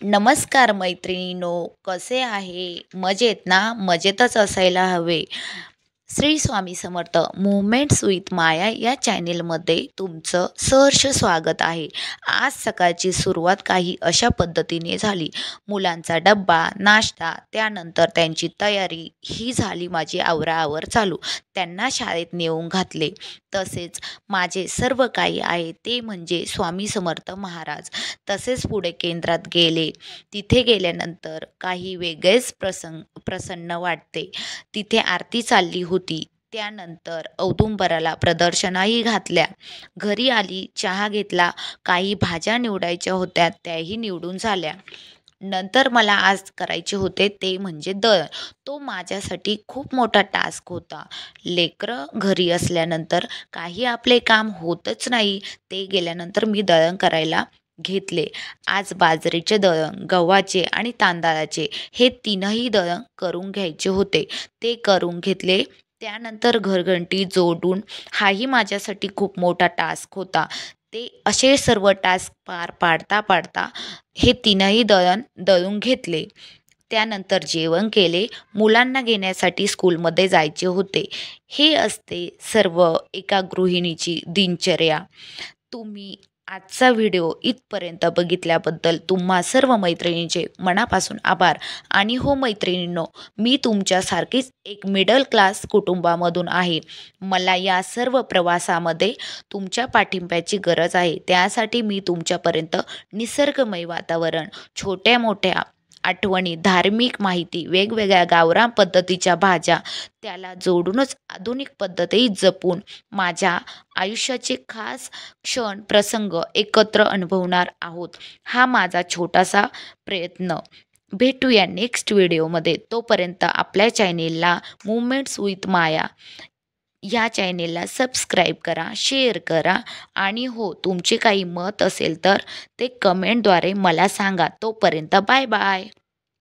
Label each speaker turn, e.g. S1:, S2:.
S1: नमस्कार मैत्रिणींनो, कसे आहे? मजेत ना? मजेतच असायला हवे. श्री स्वामी समर्थ मुवमेंट्स विथ माया या चॅनेलमध्ये तुमचं सहर्ष स्वागत आहे. आज सकाळची सुरुवात काही अशा पद्धतीने झाली. मुलांचा डब्बा, नाश्ता, त्यानंतर त्यांची तयारी ही झाली माझी आवराआवर चालू. त्यांना शाळेत नेऊन घातले. तसेच माझे सर्व काही आहे ते म्हणजे स्वामी समर्थ महाराज. तसेच पुढे केंद्रात गेले. तिथे गेल्यानंतर काही वेगळेच प्रसन्न वाटते. तिथे आरती चालली होती. त्यानंतर औदुंबराला प्रदर्शनाही घातल्या. घरी आली, चहा घेतला. काही भाज्या निवडायच्या होत्या, त्याही निवडून झाल्या. नंतर मला आज करायचे होते ते म्हणजे दळण. तो माझ्यासाठी खूप मोठा टास्क होता. लेकरं घरी असल्यानंतर काही आपले काम होतच नाही. ते गेल्यानंतर मी दळण करायला घेतले. आज बाजरीचे दळण, गव्हाचे आणि तांदळाचे हे तीनही दळण करून घ्यायचे होते. ते करून घेतले. त्यानंतर घरघंटी जोडून हाही माझ्यासाठी खूप मोठा टास्क होता. ते असे सर्व टास्क पार पाडता पाडता हे तीनही दळण दळून घेतले. त्यानंतर जेवण केले. मुलांना घेण्यासाठी स्कूलमध्ये जायचे होते. हे असते सर्व एका गृहिणीची दिनचर्या. तुम्ही आजचा व्हिडिओ इथपर्यंत बघितल्याबद्दल तुम्हा सर्व मैत्रिणींचे मनापासून आभार. आणि हो मैत्रिणींनो, मी तुमच्यासारखीच एक मिडल क्लास कुटुंबामधून आहे. मला या सर्व प्रवासामध्ये तुमच्या पाठिंब्याची गरज आहे. त्यासाठी मी तुमच्यापर्यंत निसर्गमय वातावरण, छोट्या मोठ्या आठवणी, धार्मिक माहिती, वेगवेगळ्या गावरान पद्धतीच्या भाज्या, त्याला जोडूनच आधुनिक पद्धतही जपून माझ्या आयुष्याचे खास क्षण, प्रसंग एकत्र अनुभवणार आहोत. हा माझा छोटासा प्रयत्न. भेटूया नेक्स्ट व्हिडिओमध्ये. तोपर्यंत आपल्या चॅनेलला मुवमेंट्स विथ माया या चॅनेलला सबस्क्राईब करा, शेअर करा आणि हो, तुमचे काही मत असेल तर ते कमेंटद्वारे मला सांगा. तोपर्यंत बाय बाय.